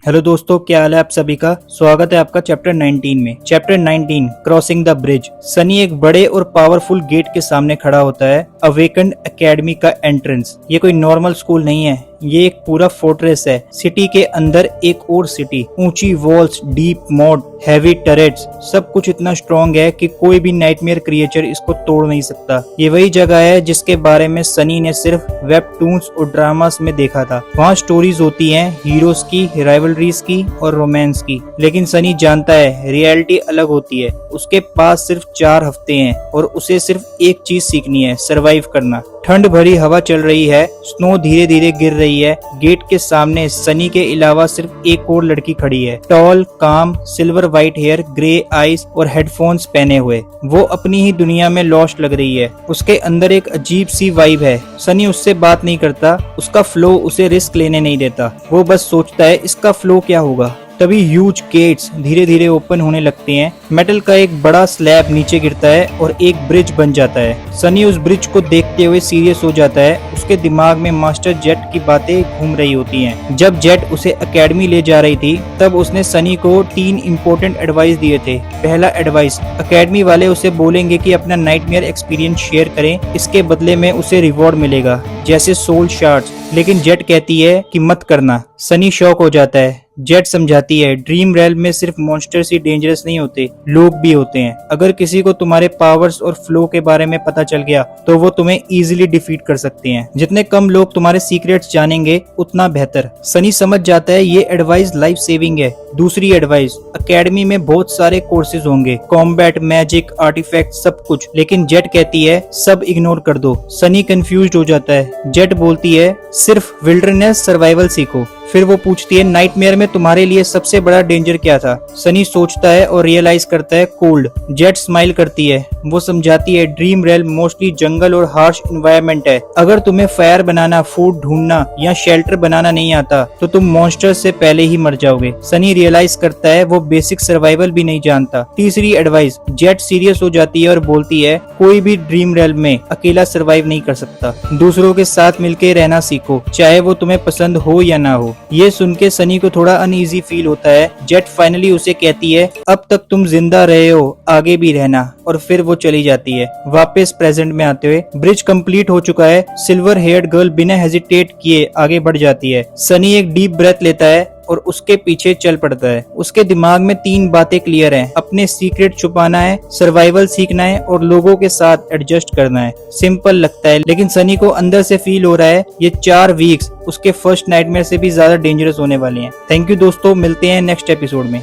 Hello दोस्तों, क्या हाल है आप सभी का। स्वागत है आपका चैप्टर 19 में। Chapter 19 crossing the bridge. Sunny एक बड़े और पावरफुल गेट के सामने खड़ा होता है। अवेकन्ड एकेडमी का एंट्रेंस। ये कोई नॉर्मल स्कूल नहीं है, ये एक पूरा फोर्ट्रेस है। सिटी के अंदर एक और सिटी, ऊंची walls, deep mode, heavy Tourette's, सब कुछ इतना स्ट्रॉन्ग है कि कोई भी नाइटमेयर क्रिएचर इसको तोड़ नहीं सकता। ये वही जगह है जिसके बारे में सनी ने सिर्फ वेबटून्स और ड्रामास में देखा था। वहाँ स्टोरीज होती हैं हीरोज की, राइवलरीज की और रोमांस की, लेकिन सनी जानता है रियलिटी अलग होती है। उसके पास सिर्फ 4 हफ्ते हैं और उसे सिर्फ एक चीज सीखनी है, सरवाइव करना। ठंड भरी हवा चल रही है, स्नो धीरे धीरे गिर रही है। गेट के सामने सनी के अलावा सिर्फ एक और लड़की खड़ी है, tall, calm, silver white hair, grey eyes और हेडफोन्स पहने हुए। वो अपनी ही दुनिया में लॉस्ट लग रही है। उसके अंदर एक अजीब सी वाइब है। सनी उससे बात नहीं करता, उसका फ्लो उसे रिस्क लेने नहीं देता। वो बस सोचता है इसका फ्लो क्या होगा। तभी ह्यूज गेट्स धीरे धीरे ओपन होने लगते हैं। मेटल का एक बड़ा स्लैब नीचे गिरता है और एक ब्रिज बन जाता है। सनी उस ब्रिज को देखते हुए सीरियस हो जाता है। उसके दिमाग में मास्टर जेट की बातें घूम रही होती हैं। जब जेट उसे एकेडमी ले जा रही थी तब उसने सनी को 3 इम्पोर्टेंट एडवाइस दिए थे। पहला एडवाइस, एकेडमी वाले उसे बोलेंगे कि अपना नाइटमेयर एक्सपीरियंस शेयर करें, इसके बदले में उसे रिवॉर्ड मिलेगा जैसे सोल शार्ड्स। लेकिन जेट कहती है कि मत करना। सनी शॉक हो जाता है। जेट समझाती है ड्रीम रेल्म में सिर्फ मॉन्स्टर्स ही डेंजरस नहीं होते, लोग भी होते हैं। अगर किसी को तुम्हारे पावर्स और फ्लो के बारे में पता चल गया तो वो तुम्हें इजीली डिफीट कर सकते हैं। जितने कम लोग तुम्हारे सीक्रेट्स जानेंगे उतना बेहतर। सनी समझ जाता है ये एडवाइस लाइफ सेविंग है। दूसरी एडवाइस, एकेडमी में बहुत सारे कोर्सेज होंगे, कॉम्बैट, मैजिक, आर्टिफैक्ट, सब कुछ। लेकिन जेट कहती है सब इग्नोर कर दो। सनी कंफ्यूज्ड हो जाता है। जेट बोलती है सिर्फ विल्डरनेस सर्वाइवल सीखो। फिर वो पूछती है नाइटमेयर में तुम्हारे लिए सबसे बड़ा डेंजर क्या था। सनी सोचता है और रियलाइज करता है कोल्ड। जेट स्माइल करती है। वो समझाती है ड्रीम रेल्म मोस्टली जंगल और हार्श एनवायरनमेंट है। अगर तुम्हें फायर बनाना, फूड ढूंढना या शेल्टर बनाना नहीं आता तो तुम मॉन्स्टर से पहले ही मर जाओगे। सनी रियलाइज करता है वो बेसिक सर्वाइवल भी नहीं जानता। तीसरी एडवाइस, जेट सीरियस हो जाती है और बोलती है कोई भी ड्रीम रेल्म में अकेला सर्वाइव नहीं कर सकता। दूसरों के साथ मिलकर रहना सीखो, चाहे वो तुम्हें पसंद हो या ना हो। ये सुन के सनी को थोड़ा अनईजी फील होता है। जेट फाइनली उसे कहती है अब तक तुम जिंदा रहे हो, आगे भी रहना, और फिर वो चली जाती है। वापस प्रेजेंट में आते हुए ब्रिज कंप्लीट हो चुका है। सिल्वर हेयर्ड गर्ल बिना हेजिटेट किए आगे बढ़ जाती है। सनी एक डीप ब्रेथ लेता है और उसके पीछे चल पड़ता है। उसके दिमाग में 3 बातें क्लियर हैं। अपने सीक्रेट छुपाना है, सर्वाइवल सीखना है और लोगों के साथ एडजस्ट करना है। सिंपल लगता है लेकिन सनी को अंदर से फील हो रहा है ये 4 वीक्स उसके फर्स्ट नाइटमेयर से भी ज्यादा डेंजरस होने वाले हैं। थैंक यू दोस्तों, मिलते हैं नेक्स्ट एपिसोड में।